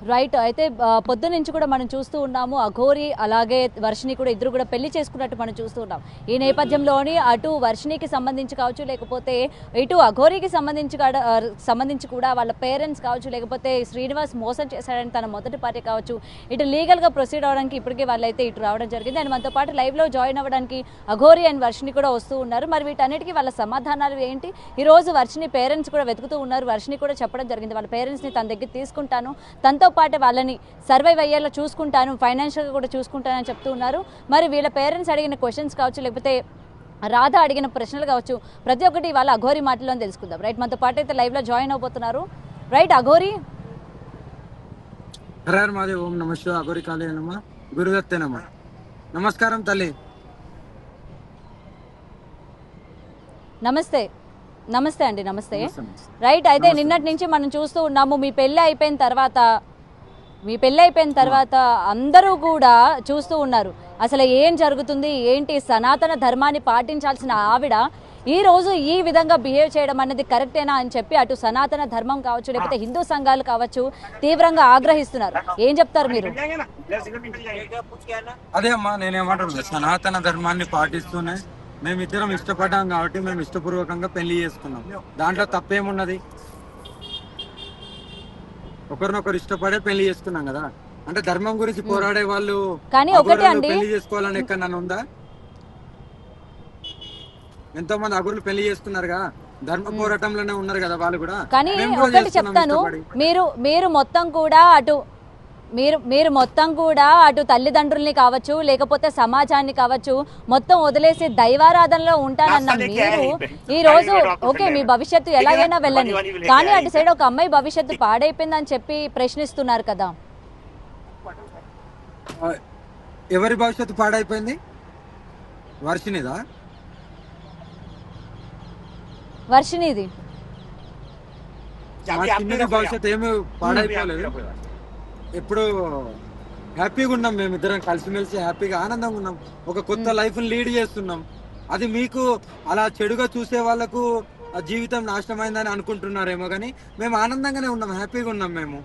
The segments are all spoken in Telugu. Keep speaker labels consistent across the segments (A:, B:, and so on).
A: రైట్. అయితే పొద్దున్న నుంచి కూడా మనం చూస్తూ ఉన్నాము. అఘోరి అలాగే వర్షిని కూడా ఇద్దరు కూడా పెళ్లి చేసుకున్నట్టు మనం చూస్తూ ఉన్నాం. ఈ నేపథ్యంలోని అటు వర్షినికి సంబంధించి కావచ్చు, లేకపోతే ఇటు అఘోరికి సంబంధించి కూడా వాళ్ళ పేరెంట్స్ కావచ్చు, లేకపోతే శ్రీనివాస్ మోసం చేశాడని తన మొదటి పార్టీ కావచ్చు, ఇటు లీగల్గా ప్రొసీడ్ అవ్వడానికి ఇప్పటికే వాళ్ళైతే ఇటు రావడం జరిగింది. అండ్ మనతో పాటు లైవ్లో జాయిన్ అవ్వడానికి అఘోరి అండ్ వర్షిని కూడా వస్తూ ఉన్నారు. మరి వీటన్నిటికీ వాళ్ళ సమాధానాలు ఏంటి? ఈ రోజు వర్షిని పేరెంట్స్ కూడా వెతుకుతూ ఉన్నారు. వర్షిని కూడా చెప్పడం జరిగింది, వాళ్ళ పేరెంట్స్ని తన దగ్గర తీసుకుంటాను, తనతో పాటు వాళ్ళని సర్వైవ్ అయ్యేలా చూసుకుంటాను, ఫైనాన్షియల్గా కూడా చూసుకుంటానని చెప్తూ ఉన్నారు. మరి వీళ్ళ పేరెంట్స్ అడిగిన క్వశ్చన్స్ కావచ్చు, లేకపోతే రాధ అడిగిన ప్రశ్నలు కావచ్చు, ప్రతి ఒక్కటి వాళ్ళ అఘోరి మాటల్లో తెలుసుకుందాం. రైట్, మనతో పాటు అయితే లైవ్లో జాయిన్ అవబోతున్నారు. రైట్ అఘోరి.
B: హర మాదే ఓం నమ శివ అఘోరి కాళీ నమ గురుదత్తే నమ. నమస్కారం తల్లి.
A: నమస్తే. నమస్తే అండి. నమస్తే. రైట్, అయితే నిన్నటి నుంచి మనం చూస్తూ ఉన్నాము, మీ పెళ్ళి అయిపోయిన తర్వాత అందరూ కూడా చూస్తూ ఉన్నారు అసలు ఏం జరుగుతుంది ఏంటి. సనాతన ధర్మాన్ని పాటించాల్సిన ఆవిడ ఈ రోజు ఈ విధంగా బిహేవ్ చేయడం అనేది కరెక్టేనా అని చెప్పి అటు సనాతన ధర్మం కావచ్చు, లేకపోతే హిందూ సంఘాలు కావచ్చు తీవ్రంగా ఆగ్రహిస్తున్నారు. ఏం చెప్తారు మీరు?
B: అదే అమ్మా, నేనేమంటున్నా, సనాతన ధర్మాన్ని పాటిస్తూనే మేమిద్దరం ఇష్టపడ్డాం కాబట్టి మేము ఇష్టపూర్వకంగా పెళ్లి చేసుకున్నాం. దాంట్లో తప్పేమున్నది? ఒకరినొకరు ఇష్టపడే పెళ్లి చేసుకున్నాం కదా. అంటే ధర్మం గురించి పోరాడే వాళ్ళు
A: కానీ ఒకటే అండి,
B: పెళ్లి చేసుకోవాలని ఎక్కడ నన్ను ఉందా? ఎంతో మంది అగురులు పెళ్లి చేసుకున్నారుగా, ధర్మ పోరాటంలోనే ఉన్నారు కదా వాళ్ళు కూడా.
A: కానీ ఒకటి చెప్తాను, మీరు మొత్తం కూడా అటు తల్లిదండ్రుల్ని కావచ్చు, లేకపోతే సమాజాన్ని కావచ్చు మొత్తం వదిలేసి దైవారాధనలో ఉంటానన్న మీరు ఈ రోజు ఓకే మీ భవిష్యత్తు ఎలాగైనా వెళ్ళండి, కానీ అటు సైడ్ ఒక అమ్మాయి భవిష్యత్తు పాడైపోయిందని చెప్పి ప్రశ్నిస్తున్నారు కదా.
B: ఎవరి భవిష్యత్తు పాడైపోయింది? వర్షినిదా?
A: వర్షినిది.
B: భవిష్యత్తు ఏమి పాడైపోలేదు. ఎప్పుడు హ్యాపీగా ఉన్నాం, మేమిద్దరం కలిసిమెలిసి హ్యాపీగా ఆనందంగా ఉన్నాం, ఒక కొత్త లైఫ్ లీడ్ చేస్తున్నాం. అది మీకు అలా చెడుగా చూసే వాళ్ళకు జీవితం నాశనమైందని అనుకుంటున్నారేమో, కానీ మేము ఆనందంగానే ఉన్నాం, హ్యాపీగా ఉన్నాం మేము.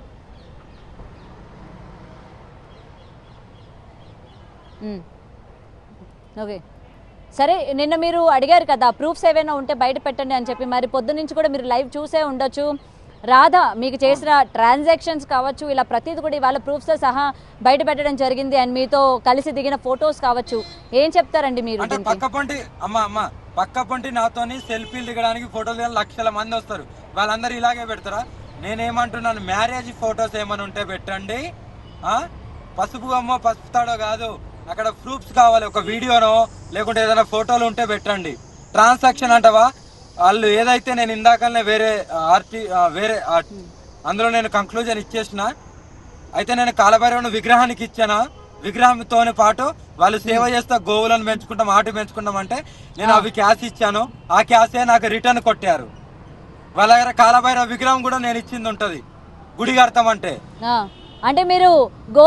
A: ఓకే సరే, నిన్న మీరు అడిగారు కదా ప్రూఫ్స్ ఏవైనా ఉంటే బయట పెట్టండి అని చెప్పి. మరి పొద్దు నుంచి కూడా మీరు లైవ్ చూసే ఉండొచ్చు. రాధ మీకు చేసిన ట్రాన్సాక్షన్స్ కావచ్చు, ఇలా ప్రతిదీ కూడా ఇవాళ ప్రూఫ్స్తో సహా బయట పెట్టడం జరిగింది. అండ్ మీతో కలిసి దిగిన ఫొటోస్ కావచ్చు. ఏం చెప్తారండి మీరు?
B: పక్క పొంటి నాతోని సెల్ఫీలు దిగడానికి ఫోటోలు దిగడానికి లక్షల మంది వస్తారు, వాళ్ళందరూ ఇలాగే పెడతారా? నేనేమంటున్నాను, మ్యారేజ్ ఫొటోస్ ఏమైనా ఉంటే పెట్టండి. పసుపు అమ్మో పసుపు తాడో కాదు, అక్కడ ప్రూఫ్స్ కావాలి, ఒక వీడియోనో లేకుంటే ఏదైనా ఫోటోలు ఉంటే పెట్టండి. ట్రాన్సాక్షన్ అంటవా? వాళ్ళు ఏదైతే నేను ఇందాకనే వేరే అందులో నేను కంక్లూజన్ ఇచ్చేసిన, అయితే నేను కాలభైరవుని విగ్రహానికి ఇచ్చానా, విగ్రహంతో పాటు వాళ్ళు సేవ చేస్తా గోవులను పెంచుకుంటాం, ఆటు పెంచుకుంటాం అంటే నేను అవి క్యాష్ ఇచ్చాను, ఆ క్యాషే నాకు రిటర్న్ కొట్టారు. వాళ్ళ దగ్గర కాలభైరవ విగ్రహం కూడా నేను ఇచ్చింది ఉంటది గుడి కడతాం
A: అంటే మీరు గో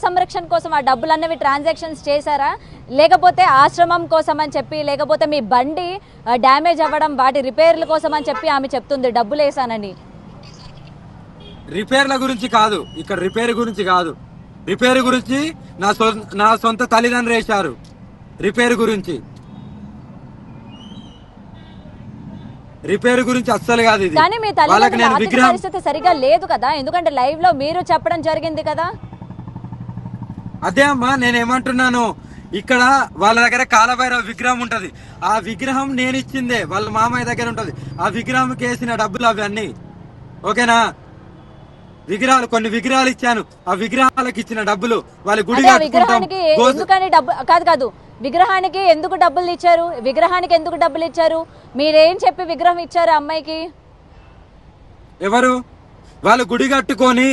A: సంరక్షణ కోసం ఆ డబ్బులు అన్నవి ట్రాన్సాక్షన్స్ చేశారా, లేకపోతే ఆశ్రమం కోసం అని చెప్పి, లేకపోతే మీ బండి డ్యామేజ్ అవ్వడం వాటి రిపేర్ల కోసం అని చెప్పి ఆమె చెప్తుంది డబ్బులు వేసానని?
B: రిపేర్ల గురించి కాదు, ఇక్కడ రిపేర్ గురించి కాదు. రిపేర్ గురించి నా సొంత తల్లిదండ్రులు వేశారు. రిపేర్ గురించి అస్సలు కాదు ఇది.
A: కానీ మీ తల్లిదండ్రుల పరిస్థితి సరిగా లేదు కదా, ఎందుకంటే లైవ్ లో మీరు చెప్పడం జరిగింది కదా.
B: అదే అమ్మా, నేనేమంటున్నాను, ఇక్కడ వాళ్ళ దగ్గర కాలభైరవ విగ్రహం ఉంటది, ఆ విగ్రహం నేను ఇచ్చిందే, వాళ్ళ మామయ్య దగ్గర ఉంటది, ఆ విగ్రహం కేసిన డబ్బులు అవన్నీ. ఓకేనా? కొన్ని విగ్రహాలు ఇచ్చాను, ఆ విగ్రహాలకు ఇచ్చిన డబ్బులు వాళ్ళ గుడి
A: విగ్రహానికి ఎందుకని కాదు విగ్రహానికి ఎందుకు డబ్బులు ఇచ్చారు? విగ్రహానికి ఎందుకు డబ్బులు ఇచ్చారు? మీరేం చెప్పి విగ్రహం ఇచ్చారు అమ్మాయికి?
B: ఎవరు? వాళ్ళు గుడి కట్టుకొని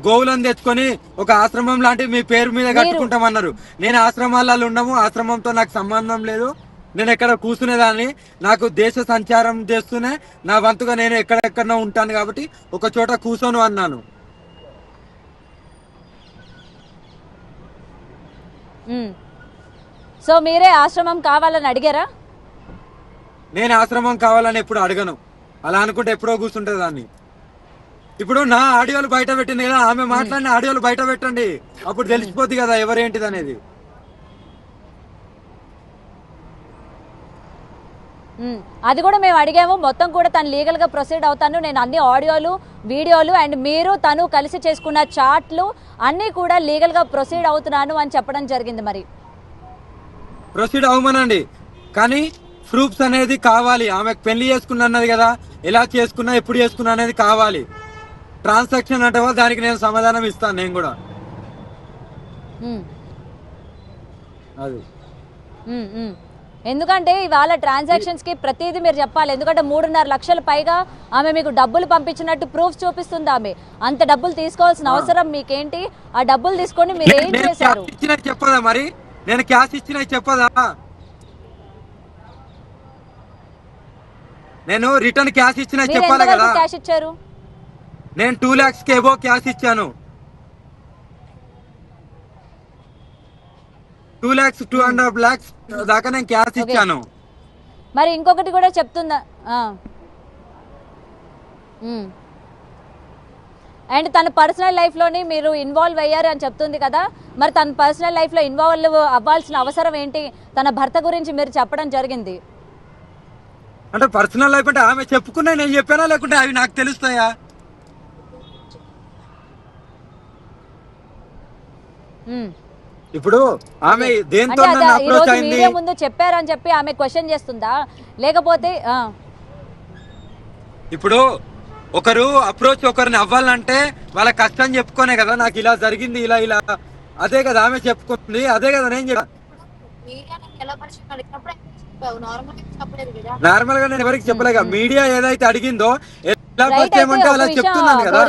B: గోవులను తెచ్చుకొని ఒక ఆశ్రమం లాంటివి మీ పేరు మీద కట్టుకుంటామన్నారు. నేను ఆశ్రమాలలో ఉండము, ఆశ్రమంతో నాకు సంబంధం లేదు. నేను ఎక్కడ కూర్చునేదాన్ని, నాకు దేశ సంచారం చేస్తూనే నా వంతుగా నేను ఎక్కడెక్కడో ఉంటాను కాబట్టి ఒక చోట కూర్చోను అన్నాను.
A: సో మీరే ఆశ్రమం కావాలని అడిగారా?
B: నేను ఆశ్రమం కావాలని ఎప్పుడు అడగను, అలా అనుకుంటే ఎప్పుడో కూర్చుంటే దాన్ని. ఇప్పుడు నా ఆడియోలు బయట పెట్టింది కదా, ఆమె మాట్లాడిన ఆడియోలు బయట పెట్టండి, అప్పుడు తెలిసిపోద్ది కదా ఎవరేంటిది అనేది.
A: అది కూడా మేము అడిగాము. మొత్తం కూడా తను లీగల్గా ప్రొసీడ్ అవుతాను, నేను అన్ని ఆడియోలు వీడియోలు అండ్ మీరు తను కలిసి చేసుకున్న చాట్లు అన్నీ కూడా లీగల్గా ప్రొసీడ్ అవుతున్నాను అని చెప్పడం జరిగింది. మరి
B: ప్రొసీడ్ అవ్వమనండి, కానీ ప్రూఫ్స్ అనేది కావాలి. ఆమెకు పెళ్లి చేసుకున్నా అన్నది కదా, ఎలా చేసుకున్నా ఎప్పుడు చేసుకున్నా అనేది కావాలి. ట్రాన్సాక్షన్ అంటే దానికి నేను సమాధానం ఇస్తాను నేను కూడా. అది
A: ఎందుకంటే ఇవాళ ట్రాన్సాక్షన్స్ కి ప్రతిదీ మీరు చెప్పాలి. ఎందుకంటే 3.5 లక్షల పైగా ఆమె మీకు డబ్బులు పంపించినట్టు ప్రూఫ్ చూపిస్తుంది. ఆమె అంత డబ్బులు తీసుకోవాల్సిన అవసరం మీకేంటి? ఆ డబ్బులు తీసుకొని మీరు ఏం చేశారు?
B: చెప్పదా మరి, నేను క్యాష్ ఇచ్చిన చెప్పదా? నేను రిటర్న్ క్యాష్ ఇచ్చిన చెప్పాలి కదా.
A: క్యాష్ ఇచ్చారు?
B: నేను 2 lakhs కి ఏవో క్యాష్ ఇచ్చాను. 2 lakhs 2.5 lakhs దాకా నేను క్యాష్ ఇచ్చాను.
A: మరి ఇంకొకటి కూడా చెప్తుందా? అండ్ తన పర్సనల్ లైఫ్ లోని మీరు ఇన్వాల్వ్ అయ్యారు అని చెప్తుంది కదా, మరి తన పర్సనల్ లైఫ్ లో ఇన్వాల్వ్ అవ్వాల్సిన అవసరం ఏంటి? తన భర్త గురించి మీరు చెప్పడం జరిగింది.
B: అంటే పర్సనల్ లైఫ్ అంటే ఆమె చెప్పుకున్నా నేను చెప్పానా, లేకుంటే అవి నాకు తెలుస్తాయా? ఇప్పుడు ఆమె దేంతో అప్రోచ్ అయింది?
A: మీడియా ముందు చెప్పారని చెప్పి ఆమె క్వశ్చన్ చేస్తుందా, లేకపోతే
B: ఇప్పుడు ఒకరు అప్రోచ్ ఒకరిని అవ్వాలంటే వాళ్ళ కష్టం చెప్పుకోనే కదా, నాకు ఇలా జరిగింది ఇలా ఇలా, అదే కదా ఆమె చెప్పుకుంది, అదే కదా నేను నార్మల్ గా నేను ఎవరికి చెప్పలేక. మీడియా ఏదైతే అడిగిందో ఎలా పరిచయం అంటే అలా చెప్తున్నాను కదా.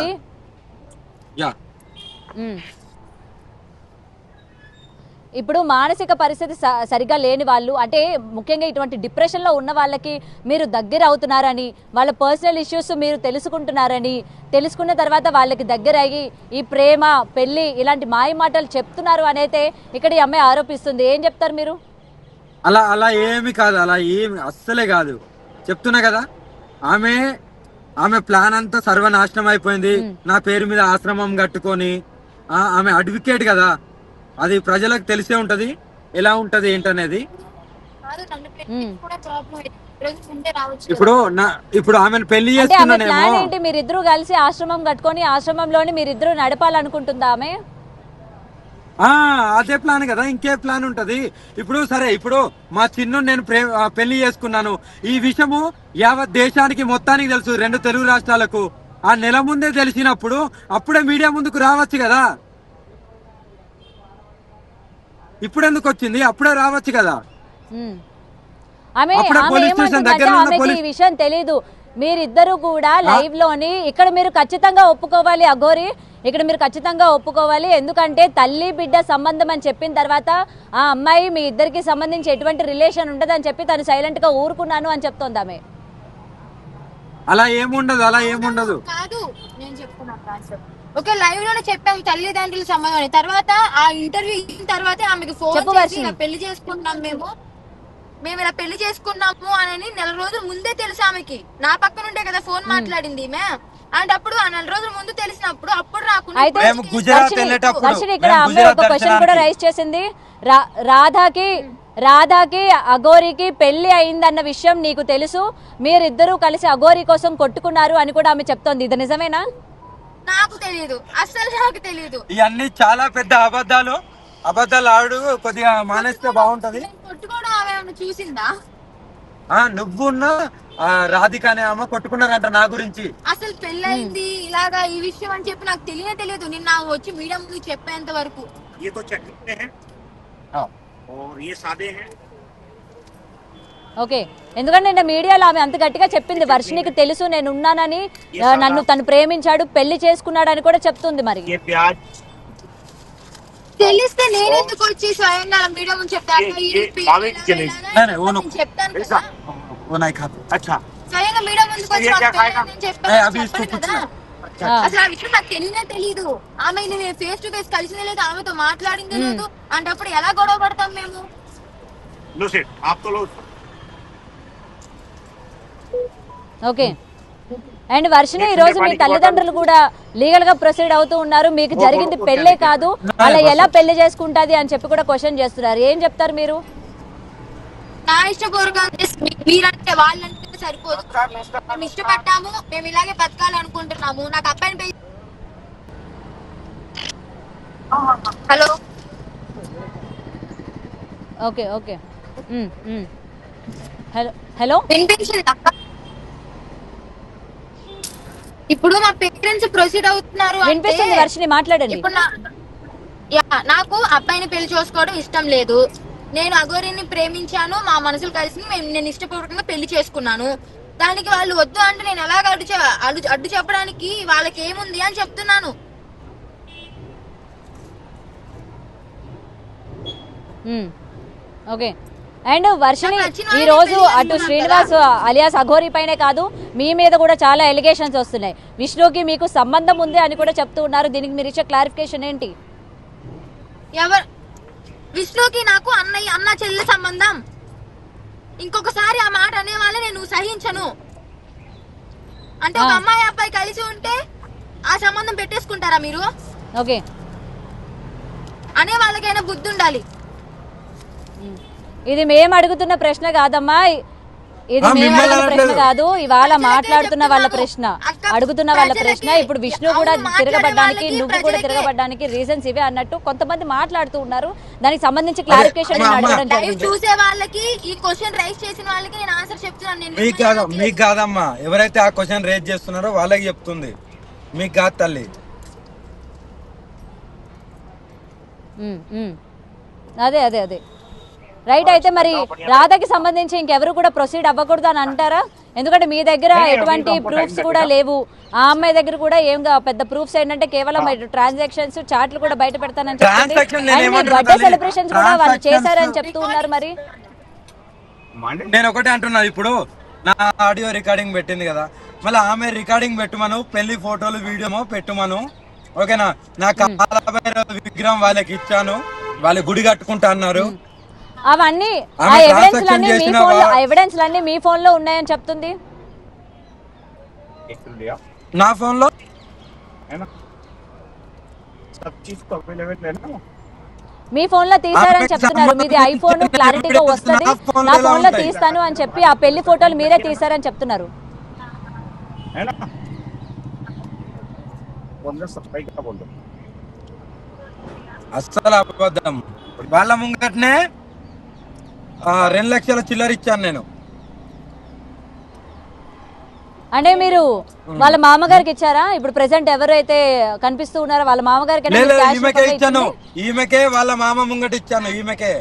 A: ఇప్పుడు మానసిక పరిస్థితి సరిగా లేని వాళ్ళు, అంటే ముఖ్యంగా ఇటువంటి డిప్రెషన్లో ఉన్న వాళ్ళకి మీరు దగ్గర అవుతున్నారని, వాళ్ళ పర్సనల్ ఇష్యూస్ మీరు తెలుసుకుంటున్నారని, తెలుసుకున్న తర్వాత వాళ్ళకి దగ్గర అయ్యి ఈ ప్రేమ పెళ్లి ఇలాంటి మాయ మాటలు చెప్తున్నారు అనైతే ఇక్కడ ఈ అమ్మాయి ఆరోపిస్తుంది. ఏం చెప్తారు మీరు?
B: అలా అలా ఏమి కాదు, అలా ఏమి అస్సలే కాదు. చెప్తున్నా కదా, ఆమె ప్లాన్ అంతా సర్వనాశనం అయిపోయింది. నా పేరు మీద ఆశ్రమం కట్టుకొని, ఆమె అడ్వకేట్ కదా, అది ప్రజలకు తెలిసే ఉంటది ఎలా ఉంటది ఏంటనేది. ఇప్పుడు ఆమెను పెళ్లి చేసుకున్నానేమో.
A: మీరిద్దరు కలిసి ఆశ్రమం కట్టుకొని ఆశ్రమంలోని మీరిద్దరు నడపాలనుకుంటుందా ఆమె?
B: అదే ప్లాన్ కదా, ఇంకే ప్లాన్ ఉంటది. ఇప్పుడు సరే, ఇప్పుడు మా చిన్ను నేను పెళ్లి చేసుకున్నాను, ఈ విషయము యావత్ దేశానికి మొత్తానికి తెలుసు, 2 తెలుగు రాష్ట్రాలకు. ఆ నెల ముందే తెలిసినప్పుడు అప్పుడే మీడియా ముందుకు రావచ్చు కదా. ఇప్పుడు ఎందుకు వచ్చింది? అప్పుడే రావచ్చు కదా.
A: ఈ విషయం తెలీదు. మీరిద్దరు కూడా లైవ్ లోని ఇక్కడ మీరు ఖచ్చితంగా ఒప్పుకోవాలి అఘోరి, ఇక్కడ మీరు ఖచ్చితంగా ఒప్పుకోవాలి. ఎందుకంటే తల్లి బిడ్డ సంబంధం అని చెప్పిన తర్వాత ఆ అమ్మాయి మీ ఇద్దరికి సంబంధించి ఎటువంటి రిలేషన్ ఉండదని చెప్పి తను సైలెంట్ గా ఊరుకున్నాను అని చెప్తోంది ఆమె.
B: అలా ఏముండదు, అలా ఏముండదు.
C: కాదు, నేను చెప్తున్నాను. ఓకే, లైవ్ లోనే చెప్పాము తల్లిదండ్రుల సంబంధం. తర్వాత ఆ ఇంటర్వ్యూ ఇచ్చిన తర్వాత ఆమెకి ఫోన్ చేసి పెళ్లి చేసుకుంటున్నాం మేము ఇలా పెళ్లి చేసుకున్నాము అని నెల రోజుల ముందే తెలుసు ఆమెకి. నా పక్కన ఉంటే కదా ఫోన్ మాట్లాడింది ఈమె. అంటే అప్పుడు ఆ నెల రోజుల ముందు తెలిసినప్పుడు అప్పుడు రాకుండా
A: ఇక్కడ అమ్మాయి ఒక క్వశ్చన్ కూడా రైజ్ చేసింది. రాధాకి అఘోరికి పెళ్లి అయిందన్న విషయం నీకు తెలుసు, మీరిద్దరూ కలిసి అఘోరి కోసం కొట్టుకున్నారు అని కూడా ఆమె చెప్తోంది. ఇది నిజమేనా?
C: నాకు తెలియదు, అసలు నాకు తెలియదు.
B: ఇవన్నీ చాలా పెద్ద అబద్ధాలు ఆడు కొద్దిగా మానేస్తే బాగుంటది.
C: కొట్టుకోవడం ఆమె చూసిందా?
B: నువ్వున్నా రాధిక అనే ఆమె కొట్టుకున్నారంట నా గురించి.
C: అసలు పెళ్ళయింది ఇలాగా ఈ విషయం అని చెప్పి నాకు తెలియదు. నిన్న వచ్చి మీడియా ముందు చెప్పేంత వరకు.
A: ఓకే, ఎందుకంటే నిన్న మీడియాలో ఆమె అంత గట్టిగా చెప్పింది, వర్షినికి తెలుసు నేను ఉన్నానని, నన్ను తను ప్రేమించాడు, పెళ్లి చేసుకున్నాడు అని కూడా చెప్తుంది. మరి
C: తెలిస్తే నేనెందుకు వచ్చి స్వయంగా మీడియా ముందు చెప్తాను? స్వయంగా మీడియా ముందుకు వచ్చి అసలు ఆ విషయం నాకు తెలియదు. ఆమె నేను ఫేస్ టు ఫేస్ కలిసిందే లేదు, ఆమెతో మాట్లాడిందే లేదు. అంటే అప్పుడు ఎలా గొడవ పడతాం మేము?
A: ఓకే, అండ్ వర్షిని ఈ రోజు మీ తల్లిదండ్రులు కూడా లీగల్ గా ప్రొసీడ్ అవుతూ ఉన్నారు. మీకు జరిగింది పెళ్ళే కాదు, అలా ఎలా పెళ్లి చేసుకుంటది అని చెప్పి కూడా క్వశ్చన్ చేస్తున్నారు. ఏం చెప్తారు మీరు?
C: నా ఇష్టపూర్వకంగా మీరంటే వాళ్ళంటే సరిపోదు. మేము ఇష్టపడ్డాము, మేము ఇలాగే బతకాలనుకుంటున్నాము. నాకు అబ్బాయిని పెళ్లి. Hello
A: okay okay hello hello
C: వినిపించింది అక్క. ఇప్పుడు మా పేరెంట్స్ ప్రొసీడ్ అవుతున్నారు అంటే
A: వినిపిస్తుంది వర్షిని, మాట్లాడండి.
C: ఇప్పుడు నాకు అబ్బాయిని పెళ్లి చేసుకోవడం ఇష్టం లేదు. నేను అఘోరిని ప్రేమించాను, మా మనసులు కలిసి నేను ఇష్టపూర్వకంగా పెళ్లి చేసుకున్నాను. దానికి వాళ్ళు వద్దు అంటే నేను ఎలాగ అడ్డు చెప్పడానికి వాళ్ళకి ఏముంది అని చెప్తున్నాను.
A: ఓకే. అండ్ వర్షిని ఈ రోజు అటు శ్రీనివాస్ అలియాస్ అఘోరి పైనే కాదు, మీ మీద కూడా చాలా ఎలిగేషన్స్ వస్తున్నాయి. విష్ణుకి మీకు సంబంధం ఉంది అని కూడా చెప్తూ ఉన్నారు. దీనికి మీరు ఇచ్చే క్లారిఫికేషన్ ఏంటి?
C: విష్ణుకి నాకు అన్న చెల్లి సంబంధం. ఇంకొకసారి ఆ మాట అనే వాళ్ళ నేను సహించను. అంటే ఒక అమ్మాయి అబ్బాయి కలిసి ఉంటే ఆ సంబంధం పెట్టేసుకుంటారా మీరు?
A: ఓకే.
C: అనే వాళ్ళకైనా బుద్ధి ఉండాలి.
A: ఇది మేము అడుగుతున్న ప్రశ్న కాదమ్మా, ఇది మేము అడుగుతున్న ప్రశ్న కాదు, ఇవాళ మాట్లాడుతున్న వాళ్ళ ప్రశ్న, అడుగుతున్న వాళ్ళ ప్రశ్న. ఇప్పుడు విష్ణు కూడా తిరగబడ్డానికి, నువ్వు కూడా తిరగబడ్డానికి రీజన్స్ ఇవే అన్నట్టు కొంతమంది మాట్లాడుతూ ఉన్నారు. దానికి సంబంధించి క్లారిఫికేషన్ అడగడం జరిగింది.
C: చూసే వాళ్ళకి ఈ క్వశ్చన్ రైజ్ చేసిన వాళ్ళకి నేను ఆన్సర్ చెప్తున్నాను.
B: మీకు కాదమ్మా, ఎవరైతే ఆ క్వశ్చన్ రైజ్ చేస్తున్నారో వాళ్ళకి చెప్తుంది, మీకు కాదు తల్లి.
A: అదే అదే అదే రైట్. అయితే మరి రాధకి సంబంధించి ఇంకెవరు కూడా ప్రొసీడ్ అవ్వకూడదు అని అంటారా? ఎందుకంటే మీ దగ్గర ఎటువంటి ప్రూఫ్స్ కూడా లేవు, ఆ అమ్మాయి దగ్గర కూడా ఏం పెద్ద ప్రూఫ్స్ ఏంటంటే కేవలం ట్రాన్సాక్షన్స్, చాట్లు కూడా బయట పెడతానని చెప్పి బర్త్డే సెలబ్రేషన్స్ కూడా వాళ్ళు చేశారని చెప్తూ ఉన్నారు. మరి
B: నేను ఒకటే అంటున్నా, ఇప్పుడు నా ఆడియో రికార్డింగ్ పెట్టింది కదా, మళ్ళీ ఆమె రికార్డింగ్ పెట్టమను, పెళ్లి ఫోటోలు వీడియో పెట్టమను, ఓకేనా? నా కాలభైరవ విగ్రహం వాళ్ళకి ఇచ్చాను, వాళ్ళు గుడి కట్టుకుంటా అన్నారు.
A: అవన్నీ ఎవిడెన్స్ లన్నీ మీ ఫోన్ లో ఉన్నాయని చెప్తుంది.
B: నా ఫోన్ లో
A: మీ ఫోన్ లో తీసారని చెప్తున్నారు. మీది ఐఫోన్, క్లారిటీగా వస్తుంది, నా ఫోన్ లో తీస్తాను అని చెప్పి ఆ పెళ్లి ఫోటోలు మీరే తీసారని చెప్తున్నారు.
B: అస్సలు అబద్ధం. వాళ్ళ ముంగటనే 2 లక్షల చిల్లర ఇచ్చాను నేను.
A: అంటే మీరు వాళ్ళ మామగారికి ఇచ్చారా? ఇప్పుడు ప్రెసెంట్ ఎవరైతే కనిపిస్తూ ఉన్నారో వాళ్ళ మామగారికి
B: ఈమెకే ఇచ్చాను, ఈమెకే వాళ్ళ మామ ముంగట ఇచ్చాను, ఈమెకే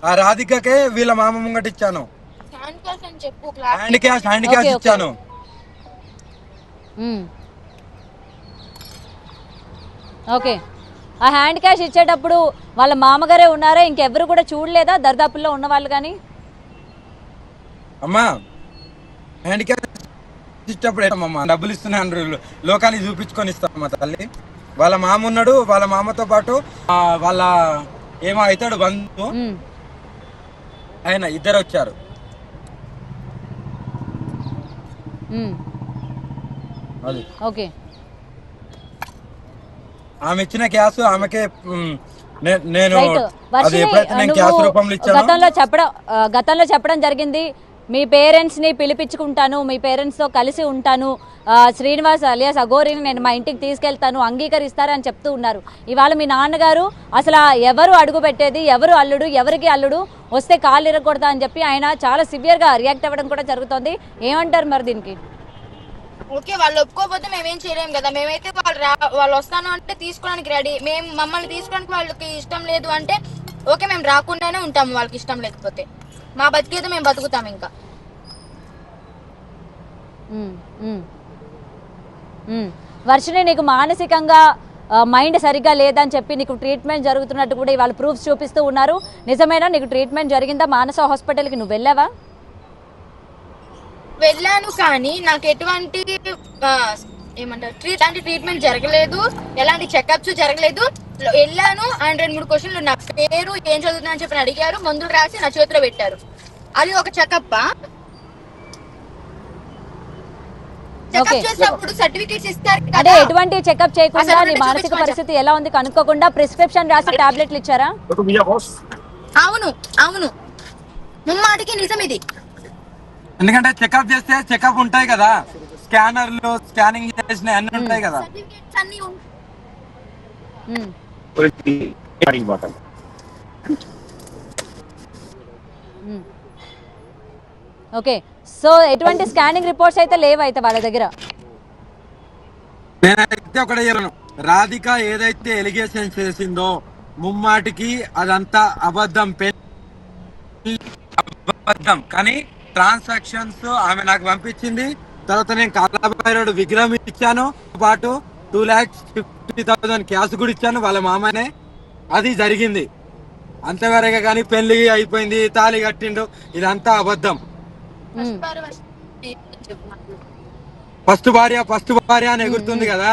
B: ఆ రాధికకే వీళ్ళ మామ ముంగట ఇచ్చాను. హ్యాండ్ క్యాష్ ఇచ్చాను.
A: ఓకే. ఆ హ్యాండ్ క్యాష్ ఇచ్చేటప్పుడు వాళ్ళ మామగారే ఉన్నారా? ఇంకెవరు కూడా చూడలేదా దర్దాపుల్లో ఉన్న వాళ్ళు? కానీ
B: అమ్మా హ్యాండ్ క్యాష్ ఇచ్చేటప్పుడు ఏమమ్మా డబ్బులు ఇస్తున్నాను, లోకానికి చూపించుకొని ఇస్తామమ్మా తల్లి. వాళ్ళ మామ ఉన్నాడు, వాళ్ళ మామతో పాటు వాళ్ళ ఏమో అవుతాడు బంధువు, ఆయన ఇద్దరు వచ్చారు. అది
A: ఓకే.
B: ఆమె ఇచ్చిన క్యాష్ ఆమెకే నేను క్యాష్ రూపంలో ఇచ్చాను.
A: గతంలో చెప్పడం జరిగింది, మీ పేరెంట్స్ ని పిలిపించుకుంటాను, మీ పేరెంట్స్ తో కలిసి ఉంటాను, శ్రీనివాస్ అలియాస్ అఘోరిని నేను మా ఇంటికి తీసుకెళ్తాను, అంగీకరిస్తారని చెప్తూ ఉన్నారు. ఇవాళ మీ నాన్నగారు అసలు ఎవరు అడుగు పెట్టేది, ఎవరు అల్లుడు, ఎవరికి అల్లుడు, వస్తే కాళ్ళు ఇరగొడతా అని చెప్పి ఆయన చాలా సివియర్ గా రియాక్ట్ అవ్వడం కూడా జరుగుతుంది. ఏమంటారు మరి దీనికి?
C: ఓకే, వాళ్ళు ఒప్పుకోకపోతే మేమేం చేయలేము కదా. మేమైతే వాళ్ళు వస్తాను అంటే తీసుకోవడానికి రెడీ. మేము మమ్మల్ని తీసుకోవడానికి వాళ్ళకి ఇష్టం లేదు అంటే ఓకే, మేము రాకుండానే ఉంటాము. వాళ్ళకి ఇష్టం లేకపోతే మా బతికేదో మేము బతుకుతాం. ఇంకా
A: వర్షిని, నీకు మానసికంగా మైండ్ సరిగ్గా లేదని చెప్పి నీకు ట్రీట్మెంట్ జరుగుతున్నట్టు కూడా ఇవాళ ప్రూఫ్స్ చూపిస్తూ ఉన్నారు. నిజమేనా? నీకు ట్రీట్మెంట్ జరిగిందా? మానస హాస్పిటల్కి నువ్వు వెళ్ళావా?
C: వెళ్ళాను, కానీ నాకు ఎటువంటి ఏమంటారు ట్రీట్మెంట్ జరగలేదు, ఎలాంటి చెకప్స్ జరగలేదు. వెళ్ళాను అండ్ 2-3 క్వశ్చన్లు, నా పేరు ఏం చదువుతున్నా అని చెప్పి అడిగారు, మందులు రాసి నా చేతిలో పెట్టారు. అది ఒక చెకప్. చెకప్ చేసినప్పుడు సర్టిఫికేట్స్ ఇస్తారు
A: అంటే
C: కదా.
A: ఎటువంటి చెకప్ చేయకుండా
C: అసలు
A: నీ
C: అంటే
A: మానసిక
C: చూపించమని
A: పరిస్థితి ఎలా ఉంది కనుక్కోకుండా ప్రిస్క్రిప్షన్ రాసి టాబ్లెట్లు ఇచ్చారా?
C: అవును అవును, ముమ్మాటికి నిజం ఇది.
B: ఎందుకంటే చెకప్ చేస్తే చెకప్ ఉంటాయి కదా, స్కానర్లు స్కానింగ్ చేసిన అన్ని ఉంటాయి కదా.
C: సర్టిఫికేట్స్ అన్ని
A: ఉమ్. ఉమ్. ఓకే, సో ఎటువంటి స్కానింగ్ రిపోర్ట్స్ అయితే లేవు అయితే వాళ్ళ దగ్గర.
B: నేనైతే ఒకటే చెప్పను, రాధిక ఏదైతే ఎలిగేషన్ చేసిందో ముమ్మాటికి అదంతా అబద్ధం, అబద్ధం. కానీ ట్రాన్సాక్షన్స్ ఆమె నాకు పంపించింది. తర్వాత నేను కాలాభైరవుడు విగ్రహం ఇచ్చాను, పాటు 2,50,000 క్యాష్ కూడా ఇచ్చాను వాళ్ళ మామనే. అది జరిగింది అంతవరకే. కానీ పెళ్లి అయిపోయింది, తాళి కట్టిండు, ఇదంతా అబద్ధం. ఫస్ట్ భార్య అని ఎగురుతుంది కదా,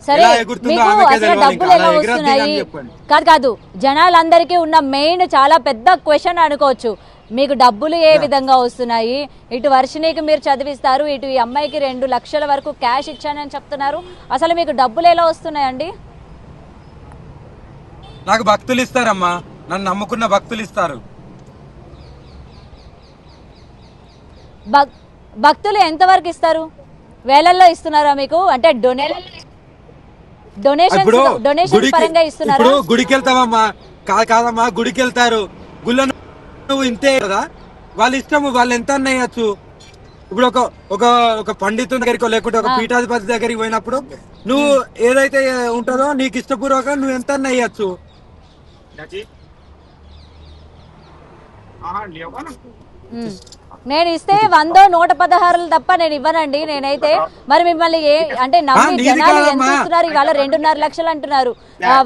A: సరే,
B: ఎలా ఎగురుతుందో
A: మీకు
B: ఆమెకే
A: అసలు
B: తెలియాలి.
A: డబ్బులు
B: ఇంకా
A: ఎలా
B: అలా ఎగరొద్దు
A: వస్తున్నాయి?
B: అని చెప్పండి.
A: కాదు జనాలందరికీ ఉన్న మెయిన్ చాలా పెద్ద క్వశ్చన్ అనుకోవచ్చు, మీకు డబ్బులు ఏ విధంగా వస్తున్నాయి? ఇటు వర్షినికి మీరు చదివిస్తారు, ఇటు ఈ అమ్మాయికి 2 లక్షల వరకు క్యాష్ ఇచ్చానని చెప్తున్నారు. అసలు మీకు డబ్బులు ఎలా వస్తున్నాయండి?
B: నాకు భక్తులు ఇస్తారమ్మా, నన్ను నమ్ముకున్న భక్తులు ఇస్తారు.
A: భక్తులు ఎంతవరకు ఇస్తారు? వేలల్లో ఇస్తున్నారా మీకు? అంటే
B: ఇప్పుడు
A: డొనేషన్ పరంగా ఇస్తున్నారా?
B: ఇప్పుడు గుడికి వెళ్తావమ్మా, కాదమ్మా, గుడికి వెళ్తారు, గుళ్ళో నువ్వు ఇంతే కదా, వాళ్ళ ఇష్టము, వాళ్ళు ఎంత అన్నయ్యచ్చు. ఇప్పుడు ఒక పండితుని దగ్గరికి లేకుంటే ఒక పీఠాధిపతి దగ్గరికి పోయినప్పుడు నువ్వు ఏదైతే ఉంటుందో నీకు ఇష్టపూర్వక నువ్వు ఎంత అన్నయ్యచ్చు.
A: నేను ఇస్తే 100 116 తప్ప నేను ఇవ్వనండి నేనైతే. మరి మిమ్మల్ని అంటే నమ్మి జనాలు ఎంత ఇస్తున్నారు? ఇవాళ 2.5 లక్షలు అంటున్నారు,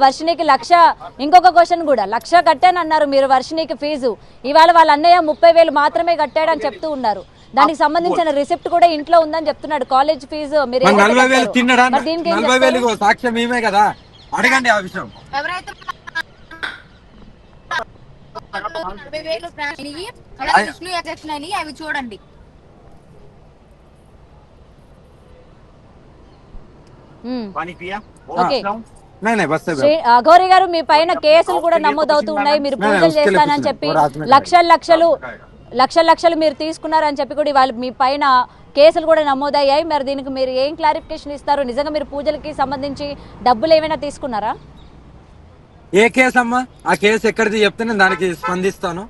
A: వర్షినికి 1,00,000. ఇంకొక క్వశ్చన్ కూడా, 1,00,000 కట్టాను అన్నారు మీరు వర్షినికి ఫీజు. ఇవాళ వాళ్ళ అన్నయ్య 30,000 మాత్రమే కట్టాడని చెప్తూ ఉన్నారు. దానికి సంబంధించిన రిసిప్ట్ కూడా ఇంట్లో ఉందని చెప్తున్నాడు. కాలేజ్ ఫీజు మీరు
B: 40,000 తిన్నడా? 40,000 సాక్ష్యం మేమే కదా, అడగండి ఆ విషయం.
C: ఎవరైతే 40,000 విష్ణు ఎక్సెప్షన్ అని అవి చూడండి.
A: అఘోరి గారు, మీ పైన కేసులు కూడా నమోదవుతూ ఉన్నాయి. మీరు పూజలు చేస్తానని చెప్పి లక్షలు మీరు తీసుకున్నారని చెప్పి కూడా వాళ్ళు మీ పైన కేసులు కూడా నమోదయ్యాయి. మరి దీనికి మీరు ఏం క్లారిఫికేషన్ ఇస్తారు? నిజంగా మీరు పూజలకి సంబంధించి డబ్బులు ఏమైనా తీసుకున్నారా?
B: ఏ కేసు అమ్మా? ఆ కేసు ఎక్కడిది చెప్తే నేను దానికి స్పందిస్తాను.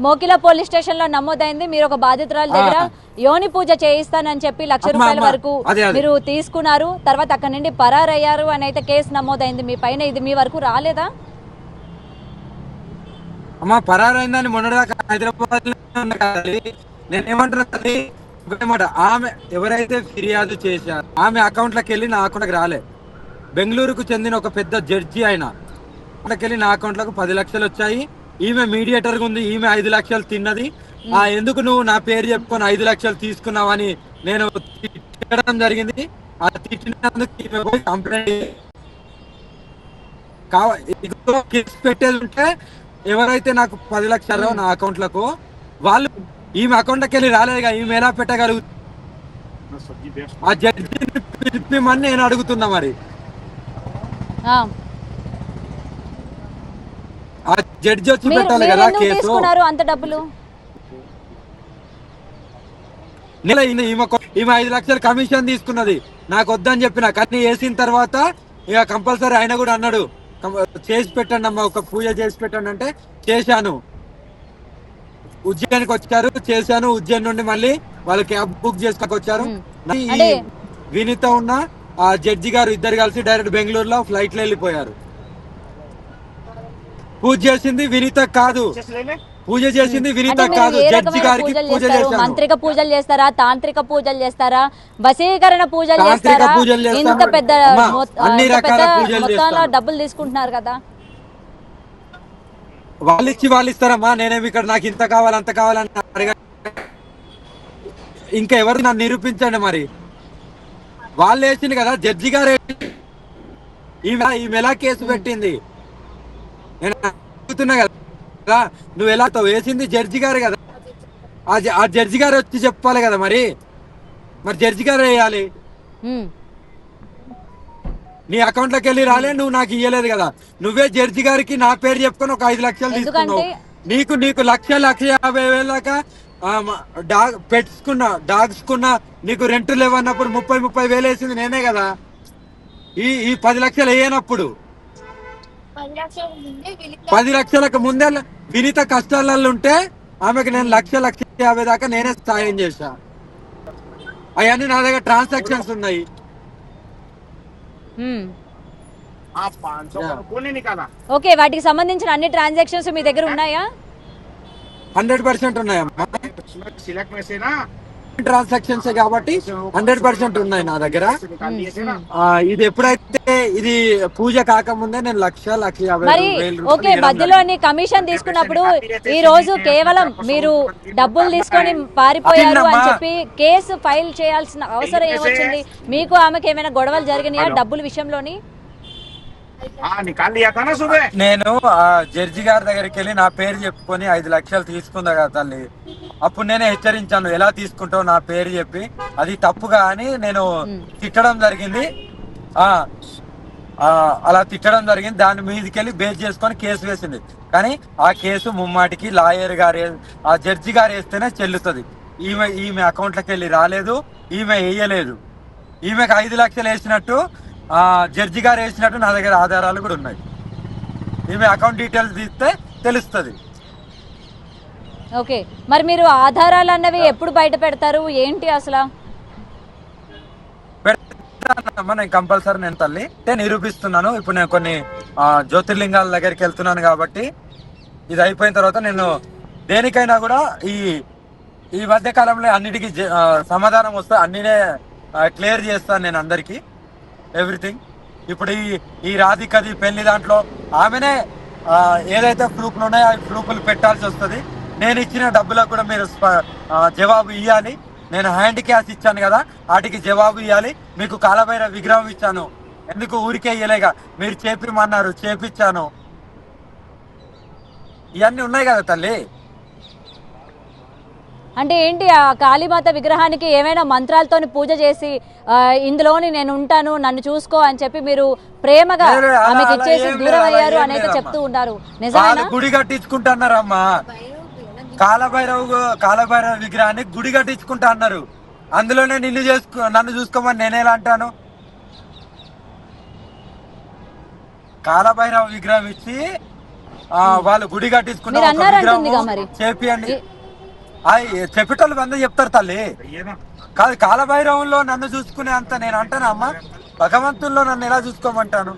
A: మోకిలా పోలీస్ స్టేషన్ లో నమోదైంది. మీరు ఒక బాధితురాల దగ్గర యోని పూజ చేయిస్తానని చెప్పి 1,00,000 రూపాయల వరకు మీరు తీసుకున్నారు. తర్వాత అక్కడ నుండి పరారయ్యారు అని అయితే కేసు నమోదైంది మీ పైన. ఇది మీ వరకు రాలేదా?
B: అమ్మా, పరారైందని మొన్నటిదాకా హైదరాబాద్ నేనేమంటున్నా, ఆమె ఎవరైతే ఫిర్యాదు చేశారు ఆమె అకౌంట్లోకి వెళ్ళి నా అకౌంట్కి రాలే. బెంగళూరుకు చెందిన ఒక పెద్ద జడ్జి ఆయన అకౌంట్లోకి వెళ్ళి నా అకౌంట్లకు 10 లక్షలు వచ్చాయి. ఈమె మీడియేటర్ ఉంది, ఈమె 5 లక్షలు తిన్నది. ఎందుకు నువ్వు నా పేరు చెప్పుకొని 5 లక్షలు తీసుకున్నావని నేను తిట్టడం జరిగింది. ఆ తిట్టినందుకు ఈమె పోయి కంప్లైంట్ పెట్టేది ఉంటే ఎవరైతే నాకు 10 లక్షలు నా అకౌంట్లకు వాళ్ళు ఈమె అకౌంట్లోకి వెళ్ళి రాలేదుగా, ఈమె ఎలా పెట్టగలుగు? ఆ జడ్జిని పిలిపిమని నేను అడుగుతున్నా. మరి ఆ జడ్జి వచ్చి పెట్టాలి కదా కేసు.
A: అంత డబ్బులు
B: ఈమె 5 లక్షలు కమిషన్ తీసుకున్నది, నాకు వద్దని చెప్పిన. కానీ వేసిన తర్వాత ఇక కంపల్సరీ ఆయన కూడా అన్నాడు, చేసి పెట్టండి అమ్మా, ఒక పూజ చేసి పెట్టండి అంటే చేశాను. ఉజ్జయినికి వచ్చారు, చేశాను. ఉజ్జయిన్ నుండి మళ్ళీ వాళ్ళు క్యాబ్ బుక్ చేసుకొచ్చారు. వినీత ఉన్న ఆ జడ్జి గారు ఇద్దరు కలిసి డైరెక్ట్ బెంగళూరులో ఫ్లైట్ లో వెళ్ళిపోయారు. పూజ చేసింది వినీత కాదు, పూజ చేసింది వినీత కాదు, జడ్జి గారికి పూజ చేశారు.
A: మంత్రిక పూజలు చేస్తారా, తాంత్రిక పూజలు చేస్తారా, వశీకరణ పూజలు చేస్తారా? ఇంత పెద్ద
B: అన్ని రకాల పూజలు చేస్తారు.
A: డబ్బులు తీసుకుంటున్నారు కదా.
B: వాళ్ళు ఇస్తారమ్మా, నేనేమి ఇక్కడ నాకు ఇంత కావాలి అంత కావాలని అడగ. ఇంకా ఎవరు నన్ను నిరూపించండి. మరి వాళ్ళు వేసింది కదా, జడ్జి గారు ఈమె ఎలా కేసు పెట్టింది నేను అడుగుతున్నా కదా. నువ్వు ఎలా వేసింది జడ్జి గారు కదా. ఆ జడ్జి గారు వచ్చి చెప్పాలి కదా మరి జడ్జి గారు వేయాలి.
A: ఉమ్.
B: నీ అకౌంట్ లోకి వెళ్ళి రాలే, నువ్వు నాకు ఇయ్యలేదు కదా. నువ్వే జడ్జి గారికి నా పేరు చెప్పుకొని ఒక 5 లక్షలు తీసుకున్నావు.
A: ఎందుకంటే
B: నీకు 1,50,000 దాకా డాగ్స్ కున్నా నీకు రెంట్ లేవన్నప్పుడు 30,000 వేసింది నేనే కదా. ఈ 10 లక్షలు వేయనప్పుడు 10 లక్షలకు ముందే వినీత కష్టాలలో ఉంటే ఆమెకు నేను 1,50,000 దాకా నేనే సాయం చేశా. అవన్నీ నా దగ్గర ట్రాన్సాక్షన్స్ ఉన్నాయి.
A: ఓకే, వాటికి సంబంధించిన అన్ని ట్రాన్సాక్షన్స్ మీ దగ్గర ఉన్నాయా?
B: 100% ఉన్నాయమ్మా. ట్రాన్సాక్షన్స్ కాబట్టి 100% ఉన్నాయి నా దగ్గర. ఇది ఎప్పుడైతే ఇది పూజ కాకముందే నేను 1,50,000
A: మరి ఓకే, మధ్యలో కమిషన్ తీసుకున్నప్పుడు ఈ రోజు కేవలం మీరు డబ్బులు తీసుకొని పారిపోయారు అని చెప్పి కేసు ఫైల్ చేయాల్సిన అవసరం ఏమొచ్చింది? మీకు ఆమెకి ఏమైనా గొడవలు జరిగినాయా డబ్బుల విషయంలోని?
B: నేను జడ్జి గారి దగ్గరికి వెళ్ళి నా పేరు చెప్పుకొని 5 లక్షలు తీసుకుందా కదా తల్లి. అప్పుడు నేనే హెచ్చరించాను, ఎలా తీసుకుంటావు నా పేరు చెప్పి, అది తప్పుగా అని నేను తిట్టడం జరిగింది. అలా తిట్టడం జరిగింది. దాని మీదకెళ్ళి బేస్ చేసుకొని కేసు వేసింది. కానీ ఆ కేసు ముమ్మాటికి లాయర్ గారు ఆ జడ్జి గారు వేస్తేనే చెల్లుతుంది. ఈమె అకౌంట్లోకి వెళ్ళి రాలేదు, ఈమె వేయలేదు. ఈమెకు 5 లక్షలు వేసినట్టు జడ్జి గారు వేసినట్టు నా దగ్గర ఆధారాలు కూడా ఉన్నాయి. ఈమె అకౌంట్ డీటెయిల్స్ తీస్తే తెలుస్తుంది.
A: ఓకే, మరి మీరు ఆధారాలు అన్నవి ఎప్పుడు బయట పెడతారు ఏంటి అసలు?
B: నేను కంపల్సరీ నేను తల్లి నిరూపిస్తున్నాను. ఇప్పుడు నేను కొన్ని జ్యోతిర్లింగాల దగ్గరికి వెళ్తున్నాను కాబట్టి ఇది అయిపోయిన తర్వాత నేను దేనికైనా కూడా ఈ మధ్య కాలంలో అన్నిటికీ సమాధానం వస్తే అన్నినే క్లియర్ చేస్తాను నేను అందరికి, ఎవ్రీథింగ్. ఇప్పుడు ఈ రాధికది పెళ్లి దాంట్లో ఆమెనే ఏదైతే ప్రూఫ్లు ఉన్నాయో ఆ ప్రూఫ్లు పెట్టాల్సి వస్తుంది. నేను ఇచ్చిన డబ్బులకు కూడా మీరు జవాబు ఇవ్వాలి. నేను హ్యాండ్ క్యాష్ ఇచ్చాను కదా, వాటికి జవాబు ఇవ్వాలి. మీకు కాలభైరవ విగ్రహం ఇచ్చాను, ఎందుకు ఊరికే ఇయ్యలేగా, మీరు చేపిమన్నారు చేపించాను. ఇవన్నీ ఉన్నాయి కదా తల్లి.
A: అంటే ఏంటి, ఆ కాళీమాత విగ్రహానికి ఏమైనా మంత్రాలతోని పూజ చేసి ఇందులోని నేను ఉంటాను నన్ను చూసుకో అని చెప్పి మీరు ప్రేమగా ఆమెకి ఇచ్చేసి దూరం అయ్యారు అని అయితే చెప్తూ ఉన్నారు. నిజమేనా?
B: గుడి కట్టించుకుంటున్నారమ్మా. కాలభైరవ విగ్రహాన్ని గుడి కట్టించుకుంటా అన్నారు. అందులోనే నన్ను చూసుకోమని నేనేలా అంటాను? కాలభైరవ విగ్రహం ఇచ్చి వాళ్ళు గుడి కట్టించుకుంటారు. చేపియండి చెప్పేటోళ్ళు అందరూ చెప్తారు తల్లి. కాదు, కాలభైరవంలో నన్ను చూసుకునే అంత నేను అంటానా అమ్మా? భగవంతుల్లో నన్ను ఎలా చూసుకోమంటాను?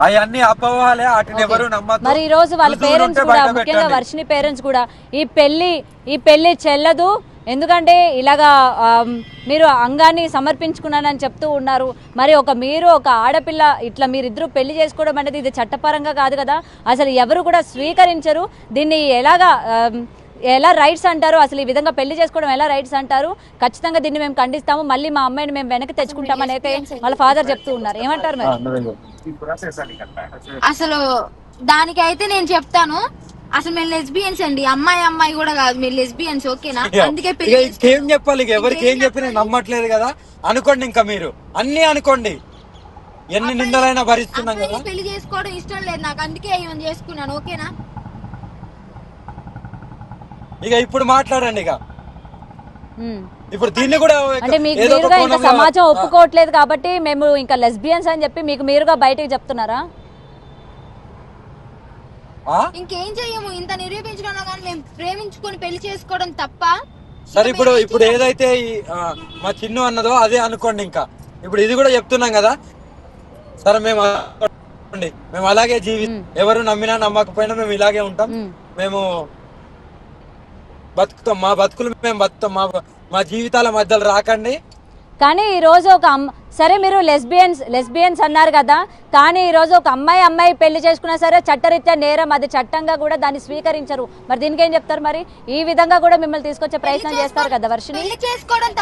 B: అవన్నీ అపోహలే, వాటిని ఎవరు నమ్మరు.
A: మరి ఈ రోజు వాళ్ళ పేరెంట్స్ కూడా, ముఖ్యంగా వర్షిని పేరెంట్స్ కూడా ఈ పెళ్లి చెల్లదు, ఎందుకంటే ఇలాగా మీరు అంగాన్ని సమర్పించుకున్నానని చెప్తూ ఉన్నారు. మరి మీరు ఒక ఆడపిల్ల ఇట్లా మీరిద్దరూ పెళ్లి చేసుకోవడం అనేది ఇది చట్టపరంగా కాదు కదా, అసలు ఎవరు కూడా స్వీకరించరు దీన్ని. ఎలా రైట్స్ అంటారు అసలు? ఈ విధంగా పెళ్లి చేసుకోవడం ఎలా రైట్స్ అంటారు? ఖచ్చితంగా దీన్ని మేము ఖండిస్తాము, మళ్ళీ మా అమ్మాయిని మేము వెనక్కి తెచ్చుకుంటామని అయితే వాళ్ళ ఫాదర్ చెప్తూ ఉన్నారు. ఏమంటారు మరి?
C: అసలు దానికైతే నేను చెప్తాను, అసలు మేము లెస్బియన్స్ అండి, అమ్మాయి కూడా కాదు, మీరు లెస్బియన్స్. ఓకేనా? అందుకే
B: ఏం చెప్పాలి, ఎవరికి ఏం చెప్పినా నమ్మట్లేదు కదా. అనుకోండి, ఇంకా మీరు అన్ని అనుకోండి, ఎన్ని నిందలైనా భరిస్తున్నాం కదా.
C: పెళ్లి చేసుకోవడం ఇష్టం లేదు నాకు, అందుకే ఏమని చేసుకున్నాను. ఓకేనా?
B: ఇక ఇప్పుడు మాట్లాడండి. ఇక ఇప్పుడు దీన్ని కూడా
A: అంటే మీకు మీరుగా ఇంకా సమాజం ఒప్పుకోవట్లేదు కాబట్టి మేము ఇంకా లెస్బియన్స్ అని చెప్పి మీకు మీరుగా బయటకు చెప్తున్నారా?
C: ఇంకేం చెయ్యము, ఇంత నిరూపించడం కానీ మేము ప్రేమించుకొని పెళ్లి చేసుకోవడం తప్ప.
B: సరే, ఇప్పుడు ఏదైతే మా చిన్ను అన్నదో అదే అనుకోండి. ఇంకా ఇప్పుడు ఇది కూడా చెప్తున్నాం కదా. సరే, మేము అలాగే ఎవరు నమ్మినా నమ్మకపోయినా మేము ఇలాగే ఉంటాం. మేము బతుకుతాం, మా బతుకులు మేము బతుకుతాం. మా జీవితాల మధ్యలో రాకండి.
A: కానీ ఈరోజు సరే మీరు లెస్బియన్స్ అన్నారు కదా, కానీ ఈరోజు ఒక అమ్మాయి పెళ్లి చేసుకున్నా సరే చట్టరీత్యా నేరం, అది చట్టంగా కూడా దాన్ని స్వీకరించరు. మరి దీనికి ఏం చెప్తారు? మరి ఈ విధంగా కూడా మిమ్మల్ని తీసుకొచ్చే ప్రయత్నం చేస్తారు కదా వర్షిని.
C: పెళ్లి చేసుకోవడం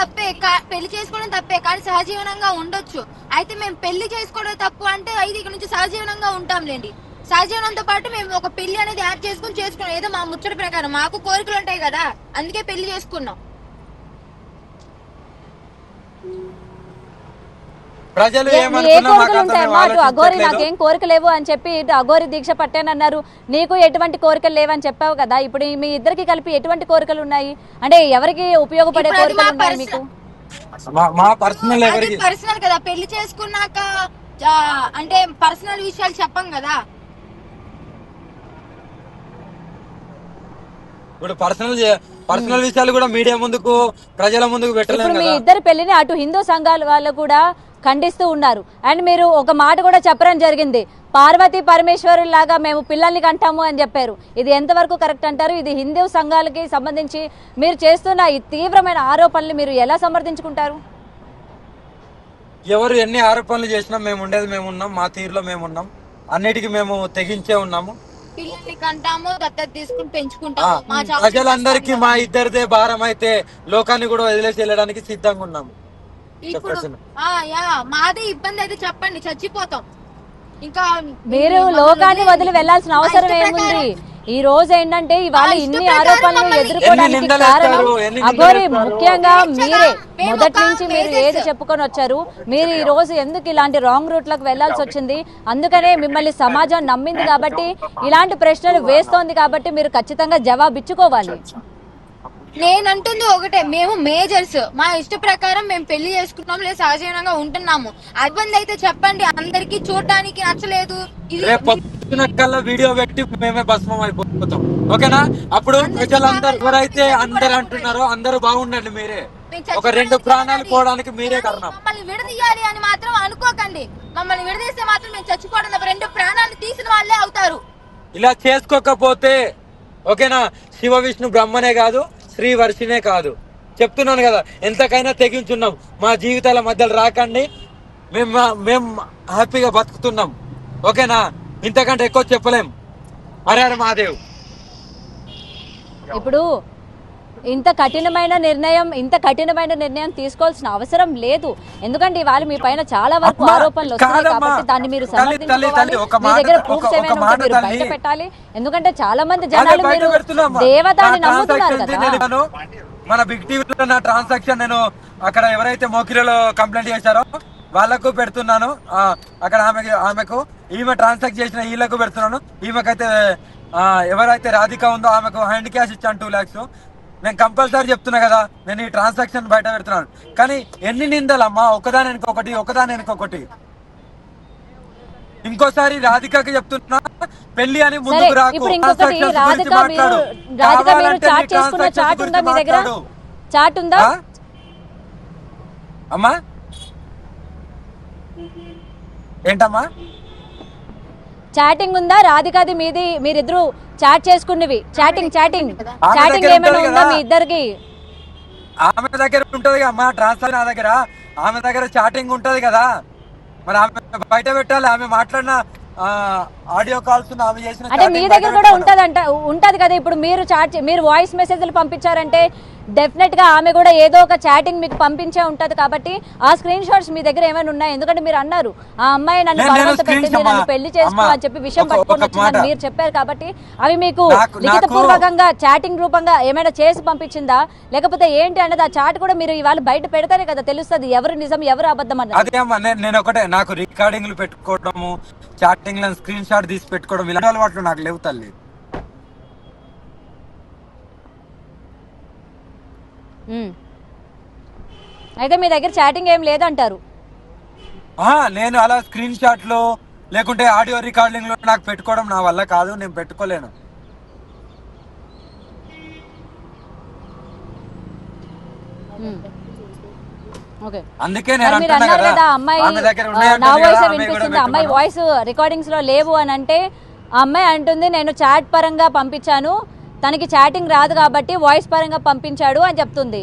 C: తప్పే కానీ సహజీవనంగా ఉండొచ్చు. అయితే మేము పెళ్లి చేసుకోవడం తప్పు అంటే అయితే ఇక్కడ నుంచి సహజీవనంగా ఉంటాంలేండి. సహజీవనంతో పాటు మేము ఒక పెళ్లి అనేది యాడ్ చేసుకున్నాం. ఏదో మా ముచ్చట ప్రకారం మాకు కోరికలు ఉంటాయి కదా, అందుకే పెళ్లి చేసుకున్నాం.
B: ప్రజలు
A: ఏ కోరికలు ఉంటాయమ్మా? అటు అఘోరి నాకేం కోరిక లేవు అని చెప్పి ఇటు అఘోరి దీక్ష పట్టానన్నారు, నీకు ఎటువంటి కోరికలు లేవని చెప్పావు కదా. ఇప్పుడు మీ ఇద్దరికి కలిపి ఎటువంటి కోరికలు ఉన్నాయి? అంటే ఎవరికి ఉపయోగపడే కోరికలు ఉన్నాయి మీకు?
B: మా పర్సనల్
C: పర్సనల్ కదా, పెళ్లి చేసుకున్నాక అంటే పర్సనల్ విషయాలు చెప్పం కదా.
B: ఇప్పుడు పర్సనల్ విషయాలు కూడా మీడియా ముందుకు, ప్రజల ముందుకు పెట్టలేము.
A: మీ ఇద్దరు పెళ్లిని అటు హిందూ సంఘాల వాళ్ళు కూడా ఖండిస్తూ ఉన్నారు. అండ్ మీరు ఒక మాట కూడా చెప్పడం జరిగింది, పార్వతీ పరమేశ్వరుల లాగా మేము పిల్లల్ని కంటాము అని చెప్పారు. ఇది ఎంతవరకు కరెక్ట్ అంటారు? ఇది హిందూ సంఘాలకి సంబంధించి మీరు చేస్తున్న ఈ తీవ్రమైన ఆరోపణలు మీరు ఎలా సమర్థించుకుంటారు?
B: ఎవరు ఎన్ని ఆరోపణలు చేసినా మేము ఉండేది మేము ఉన్నాం, మా తీరులో మేము ఉన్నాం, అన్నిటికీ మేము తెగించే ఉన్నాము.
C: పిల్లల్ని కంటాము, దత్తత తీసుకుని పెంచుకుంటాము.
B: ప్రజలందరికీ మా ఇద్దరిదే భారం అయితే లోకాన్ని కూడా వదిలేసి వెళ్ళడానికి సిద్ధంగా ఉన్నాము.
C: ఇప్పుడు మాదే ఇబ్బంది అయితే చెప్పండి, చచ్చిపోతాం. ఇంకా
A: మీరు లోకాన్ని వదిలి వెళ్లాల్సిన అవసరం ఏముంది? ఈ రోజు ఏంటంటే ఇవాళ ఇన్ని ఆరోపణలు ఎదుర్కోవడానికి కారణం అఘోరి, ముఖ్యంగా మీరే. మొదటి నుంచి మీరు ఏది చెప్పుకొని వచ్చారు, మీరు ఈ రోజు ఎందుకు ఇలాంటి రాంగ్ రూట్ లకు వెళ్లాల్సి వచ్చింది? అందుకనే మిమ్మల్ని సమాజం నమ్మింది కాబట్టి, ఇలాంటి ప్రశ్నలు వేస్తోంది కాబట్టి మీరు ఖచ్చితంగా జవాబు ఇచ్చుకోవాలి.
C: నేనంటుంది ఒకటే, మేము మేజర్స్, మా ఇష్ట ప్రకారం మేము పెళ్లి చేసుకున్నాం, లేదా సహజీవనంగా ఉంటున్నాము. ఇబ్బంది అయితే చెప్పండి, అందరికి చూడటానికి నచ్చలేదు.
B: కల్లా వీడియో పెట్టి మేమే భస్మం అయిపోతాం, ఓకేనా? అప్పుడు ప్రజలందరూ ఎవరైతే అందరు అంటున్నారో అందరూ బాగుండండి, మీరే ఒక 2 ప్రాణాలు పోవడానికి మీరే కారణం.
C: మమ్మల్ని విడదీయాలి అని మాత్రం అనుకోకండి. మమ్మల్ని విడదీస్తే మాత్రం మేము చచ్చిపోవడం 2 ప్రాణాలు తీసిన వాళ్ళే అవుతారు.
B: ఇలా చేసుకోకపోతే ఓకేనా, శివ విష్ణు బ్రహ్మనే కాదు, శ్రీ వర్షినే కాదు, చెప్తున్నాను కదా, ఎంతకైనా తెగించున్నాం. మా జీవితాల మధ్యలో రాకండి, మేము హ్యాపీగా బతుకుతున్నాం, ఓకేనా? ఇంతకంటే ఎక్కువ చెప్పలేం. హర హర మహాదేవ్.
A: ఇప్పుడు ఇంత కఠినమైన నిర్ణయం తీసుకోవాల్సిన అవసరం లేదు. ఎందుకంటే ఇవాళ మీ పైన చాలా వరకు ఆరోపణలు వస్తున్నాయి కాబట్టి దాన్ని మీరు సమర్థించుకోవాలి. మీ దగ్గర ప్రూఫ్స్ ఏమైనా ఉంటే మీరు బయట పెట్టాలి. ఎందుకంటే చాలా మంది జనాలు మీరు దేవతాన్ని నమ్ముతున్నారు కదా.
B: మన బిగ్ టీవీలో నా ట్రాన్సాక్షన్ నేను అక్కడ ఎవరైతే మోకిలలో కంప్లైంట్ చేశారో వాళ్ళకు పెడుతున్నాను. అక్కడ ఆమెకు ఈమె ట్రాన్సాక్ట్ చేసిన వీళ్ళకు పెడుతున్నాను. ఈమెకైతే ఎవరైతే రాధిక ఉందో ఆమెకు హ్యాండ్ క్యాష్ ఇచ్చాను 2 lakhs. నేను కంపల్సరీ చెప్తున్నా కదా, నేను ఈ ట్రాన్సాక్షన్ బయట పెడుతున్నాను. కానీ ఎన్ని నిందలమ్మా, ఒకదాని వెనుకొకటి. ఇంకోసారి రాధికకి చెప్తున్నా, పెళ్లి అని ముందుకు రాకు. అమ్మా ఏంటమ్మా
A: చాటింగ్ ఉందా? రాధికాది మీది, మీరిద్దరు చాట్ చేసుకున్నవి, చాటింగ్ ఏమైనా ఉందా మీ ఇద్దరికి?
B: ఆమె దగ్గర ఉంటది అమ్మా ట్రాన్స్ఫర్, నా దగ్గర ఆమె దగ్గర చాటింగ్ ఉంటది కదా, మరి ఆమె బయట పెట్టాలి. ఆమె మాట్లాడిన ఆడియో కాల్స్ ఆమె చేసిన
A: అంటే మీ దగ్గర కూడా ఉంటది కదా. ఇప్పుడు మీరు వాయిస్ మెసేజ్లు పంపించారంటే డెఫినెట్ గా ఆమె కూడా ఏదో ఒక చాటింగ్ మీకు పంపించే ఉంటది కాబట్టి ఆ స్క్రీన్ షాట్స్ మీ దగ్గర ఏమైనా ఉన్నాయి? ఎందుకంటే మీరు అన్నారు ఆ అమ్మాయి నన్ను బలవంత పెట్టింది, నన్ను పెళ్లి చేసుకో అని చెప్పి విషయం పట్టుకొని వచ్చిందని మీరు చెప్పారు కాబట్టి అవి మీకు లిఖితపూర్వకంగా చాటింగ్ రూపంగా ఏమైనా చేసి పంపించిందా, లేకపోతే ఏంటి అన్నది ఆ చాట్ కూడా మీరు ఇవాళ బయట పెడతారే కదా, తెలుస్తుంది ఎవరు నిజం ఎవరు అబద్ధం అన్నది.
B: అదే అమ్మా, నేను ఒకటే, నాకు రికార్డింగ్లు పెట్టుకోవడము, చాటింగ్ లో స్క్రీన్ షాట్ తీసి పెట్టుకోవడం ఇలాంటి అలవాట్లు నాకు లేవు తల్లి.
A: అయితే మీ దగ్గర చాటింగ్ ఏం లేదంటారు?
B: నేను అలా స్క్రీన్ షాట్ లో లేకుంటే ఆడియో రికార్డింగ్ లో నాకు పెట్టుకోవడం నా వల్ల కాదు, నేను పెట్టుకోలేను. అందుకే
A: అమ్మాయి వాయిస్ రికార్డింగ్స్ లో లేవు అని అంటే ఆ అమ్మాయి అంటుంది నేను చాట్ పరంగా పంపించాను, తనకి చాటింగ్ రాదు కాబట్టి వాయిస్ పరంగా పంపించాడు అని చెప్తుంది.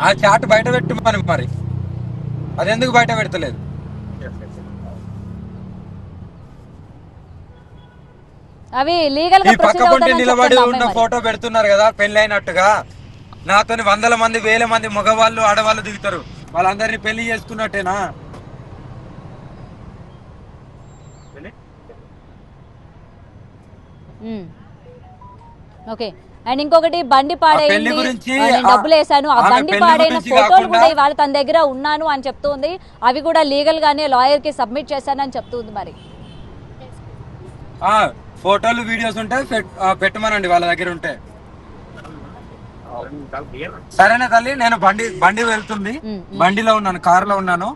B: ఆ చాట్ బయట పెట్టు మరి అది ఎందుకు బయట పెడతలేదు?
A: అవి లీగల్
B: ఈ పక్క పొంటి నిలబడి ఉన్న ఫోటో పెడుతున్నారు కదా పెళ్లి అయినట్టుగా, నాతోని వందల మంది వేల మంది మగవాళ్ళు ఆడవాళ్ళు దిగుతారు, వాళ్ళందరినీ పెళ్లి చేసుకున్నట్టేనా?
A: ఓకే. అండ్ ఇంకొకటి బండి పాడైంది,
B: గురించి
A: నేను డబ్బులు వేసాను, ఆ బండి పాడైన ఫోటోలు కూడా ఇవాళ తన దగ్గర ఉన్నాను అని చెప్తుంది. అవి కూడా లీగల్ గానే లాయర్ కి సబ్మిట్ చేశానని చెప్తుంది. మరి
B: ఫోటోలు వీడియోస్ ఉంటే పెట్టమనండి వాళ్ళ దగ్గర ఉంటే. సరేనా తల్లి, నేను బండి వెళ్తుంది, బండిలో ఉన్నాను, కారులో ఉన్నాను,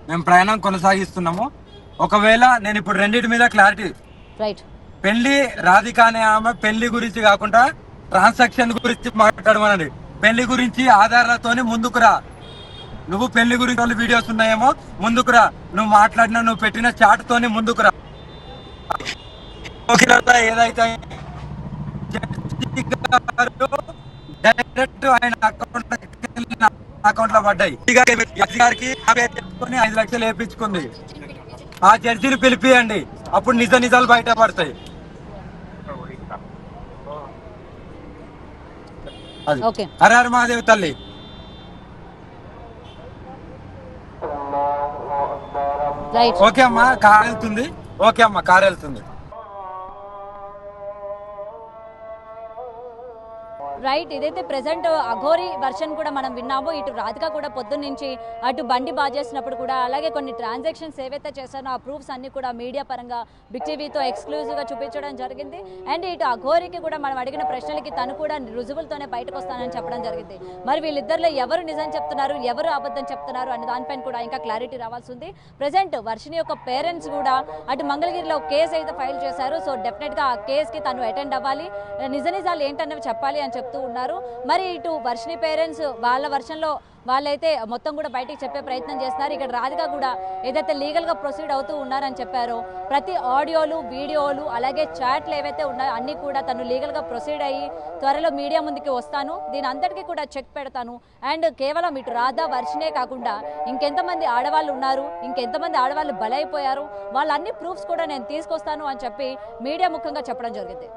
B: మేము ప్రయాణం కొనసాగిస్తున్నాము. ఒకవేళ నేను ఇప్పుడు రెండింటి మీద క్లారిటీ,
A: రైట్,
B: పెళ్లి రాధిక అనే ఆమె పెళ్లి గురించి కాకుండా ట్రాన్సాక్షన్ గురించి మాట్లాడమనండి. పెళ్లి గురించి ఆధారాలతోని ముందుకురా. నువ్వు పెళ్లి గురించి వీడియోస్ ఉన్నాయేమో ముందుకురా, నువ్వు మాట్లాడిన నువ్వు పెట్టిన చాట్ తోని ముందుకురా. ఏదైతే డైరెక్ట్ ఆయన అకౌంట్ లో పడ్డాయి, గారికి 5 లక్షలు వేయించుకుంది. ఆ జడ్జిని పిలిపియండి, అప్పుడు నిజాలు బయటపడతాయి. హర హర మహాదేవ్ తల్లి. ఓకే అమ్మా, కార్ వెళ్తుంది. ఓకే అమ్మా, కార్ వెళ్తుంది.
A: రైట్, ఇదైతే ప్రెసెంట్ అఘోరి వర్షన్ కూడా మనం విన్నాము. ఇటు రాధిక కూడా పొద్దున్న నుంచి అటు బండి బాజేసినప్పుడు కూడా, అలాగే కొన్ని ట్రాన్సాక్షన్స్ ఏవైతే చేశానో ఆ ప్రూఫ్స్ అన్ని కూడా మీడియా పరంగా బిగ్ టీవీతో ఎక్స్క్లూజివ్గా చూపించడం జరిగింది. అండ్ ఇటు అఘోరికి కూడా మనం అడిగిన ప్రశ్నలకి తను కూడా రుజువులతోనే బయటకు వస్తానని చెప్పడం జరిగింది. మరి వీళ్ళిద్దరిలో ఎవరు నిజం చెప్తున్నారు, ఎవరు అబద్ధం చెప్తున్నారు అనే దానిపైన కూడా ఇంకా క్లారిటీ రావాల్సి ఉంది. ప్రెసెంట్ వర్షిని యొక్క పేరెంట్స్ కూడా అటు మంగళగిరిలో కేసు అయితే ఫైల్ చేశారు. సో డెఫినెట్గా ఆ కేసుకి తను అటెండ్ అవ్వాలి, నిజాలు ఏంటన్నవి చెప్పాలి అని చెప్తూ ఉన్నారు. మరి ఇటు వర్షిని పేరెంట్స్ వాళ్ళ వర్షన్లో వాళ్ళైతే మొత్తం కూడా బయటికి చెప్పే ప్రయత్నం చేస్తున్నారు. ఇక్కడ రాధిక కూడా ఏదైతే లీగల్గా ప్రొసీడ్ అవుతూ ఉన్నారని చెప్పారో ప్రతి ఆడియోలు, వీడియోలు, అలాగే చాట్లు ఏవైతే ఉన్నాయో అన్నీ కూడా తను లీగల్గా ప్రొసీడ్ అయ్యి త్వరలో మీడియా ముందుకి వస్తాను, దీని అంతటికీ కూడా చెక్ పెడతాను. అండ్ కేవలం ఇటు రాధా వర్షినే కాకుండా ఇంకెంతమంది ఆడవాళ్ళు ఉన్నారు, ఇంకెంతమంది ఆడవాళ్ళు బలైపోయారు, వాళ్ళన్ని ప్రూఫ్స్ కూడా నేను తీసుకొస్తాను అని చెప్పి మీడియా ముఖంగా చెప్పడం జరిగింది.